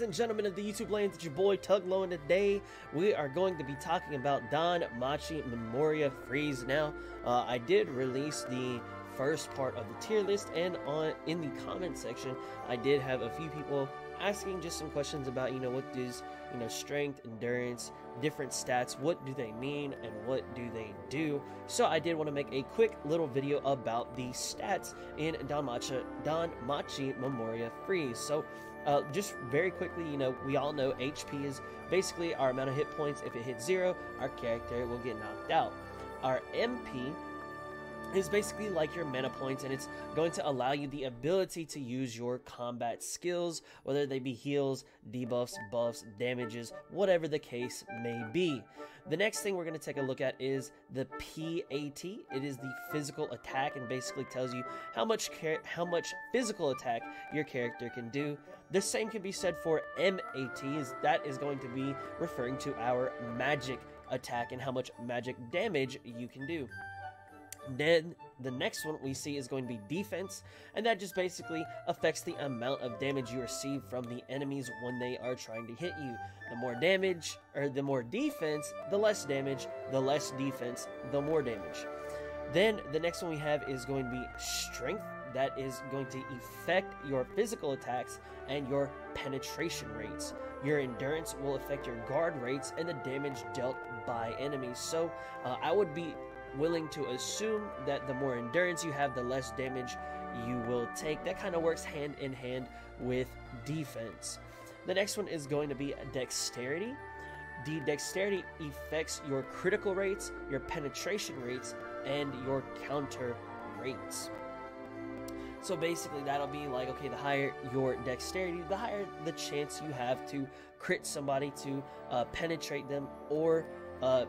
and gentlemen of the YouTube land, it's your boy Tuglow, and today we are going to be talking about Danmachi Memoria Freeze. Now, I did release the first part of the tier list, and in the comment section, I did have a few people asking just some questions about, what does, strength, endurance, different stats, what do they mean, and what do they do? So I did want to make a quick little video about the stats in Danmachi Memoria Freeze. So just very quickly, we all know HP is basically our amount of hit points. If it hits 0, our character will get knocked out. Our MP is basically like your mana points, and it's going to allow you the ability to use your combat skills, whether they be heals, debuffs, buffs, damages, whatever the case may be. The next thing we're going to take a look at is the PAT. It is the physical attack, and basically tells you how much physical attack your character can do. The same can be said for MAT, that is going to be referring to our magic attack and how much magic damage you can do. Then the next one we see is going to be defense, and that just basically affects the amount of damage you receive from the enemies when they are trying to hit you. The more damage, or the more defense, the less damage, the less defense, the more damage. Then the next one we have is going to be strength. That is going to affect your physical attacks and your penetration rates. Your endurance will affect your guard rates and the damage dealt by enemies. So I would be willing to assume that the more endurance you have, the less damage you will take. That kind of works hand in hand with defense. The next one is going to be dexterity. The dexterity affects your critical rates, your penetration rates, and your counter rates. So basically that'll be like, okay, the higher your dexterity, the higher the chance you have to crit somebody, to penetrate them, or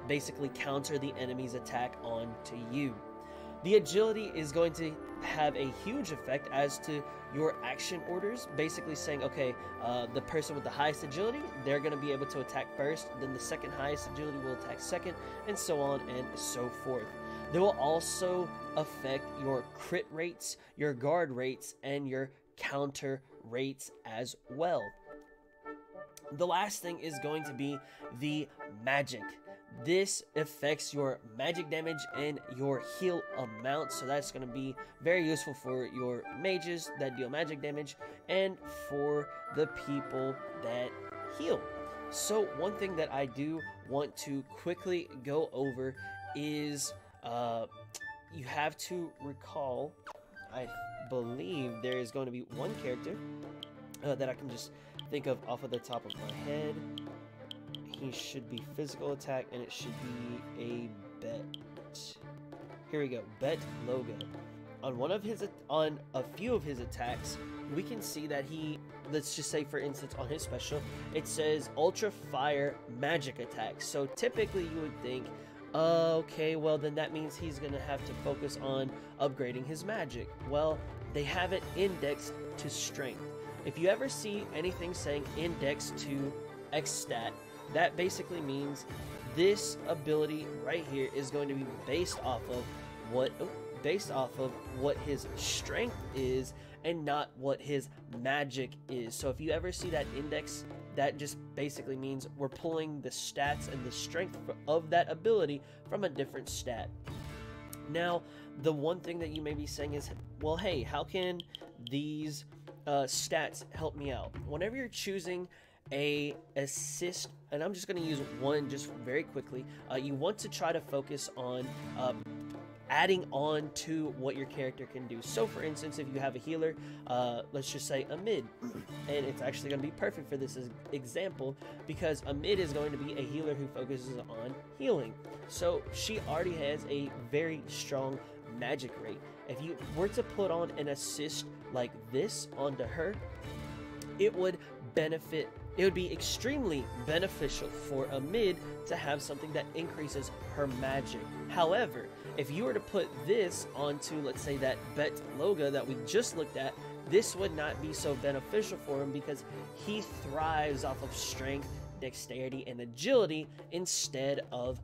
basically counter the enemy's attack onto you. The agility is going to have a huge effect as to your action orders, basically saying, okay, the person with the highest agility, they're going to be able to attack first, then the second highest agility will attack second, and so on and so forth. They will also affect your crit rates, your guard rates, and your counter rates as well. The last thing is going to be the magic. This affects your magic damage and your heal amount, so that's going to be very useful for your mages that deal magic damage and for the people that heal. So one thing that I do want to quickly go over is you have to recall, I believe there is going to be one character that I can just think of off of the top of my head. He should be physical attack, and it should be a bet. Here we go, bet logo. On a few of his attacks, we can see that he, let's just say for instance on his special, it says ultra fire magic attack. So typically you would think, okay, well then that means he's gonna have to focus on upgrading his magic. Well, they have it indexed to strength. If you ever see anything saying indexed to X stat, that basically means this ability right here is going to be based off of what his strength is and not what his magic is. So if you ever see that index, that just basically means we're pulling the stats and the strength of that ability from a different stat. Now, the one thing that you may be saying is, well, hey, how can these stats help me out? Whenever you're choosing a assist, and I'm just going to use one just very quickly, you want to try to focus on adding on to what your character can do. So for instance, if you have a healer, let's just say a mid, and it's actually going to be perfect for this example because a mid is going to be a healer who focuses on healing. So she already has a very strong magic rate. If you were to put on an assist like this onto her, it would be extremely beneficial for a mid to have something that increases her magic. However, if you were to put this onto, let's say, that bet logo that we just looked at, this would not be so beneficial for him because he thrives off of strength, dexterity, and agility instead of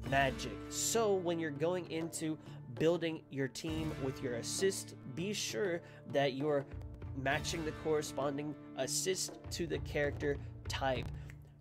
magic. So when you're going into building your team with your assist, be sure that your matching the corresponding assist to the character type.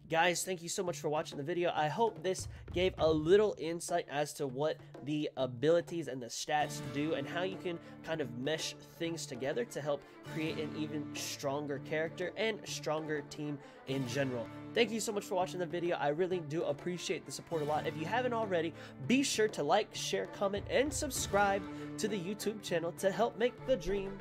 Guys, thank you so much for watching the video. I hope this gave a little insight as to what the abilities and the stats do and how you can kind of mesh things together to help create an even stronger character and stronger team in general. Thank you so much for watching the video. I really do appreciate the support a lot. If you haven't already, be sure to like, share, comment, and subscribe to the YouTube channel to help make the dream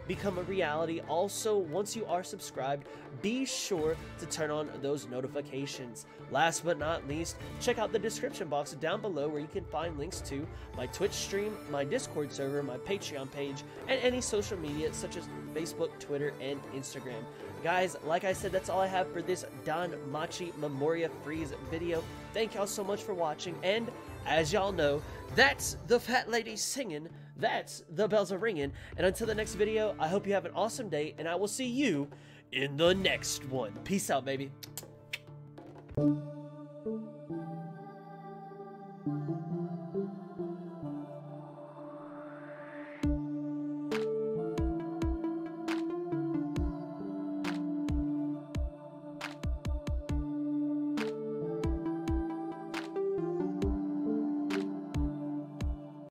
become a reality. Also, once you are subscribed, be sure to turn on those notifications. Last but not least, check out the description box down below where you can find links to my Twitch stream, my Discord server, my Patreon page, and any social media such as Facebook, Twitter, and Instagram. Guys, like I said, that's all I have for this Danmachi Memoria Freeze video. Thank y'all so much for watching, and as y'all know, that's the fat lady singing, that's the bells are ringing, and until the next video, I hope you have an awesome day, and I will see you in the next one. Peace out, baby.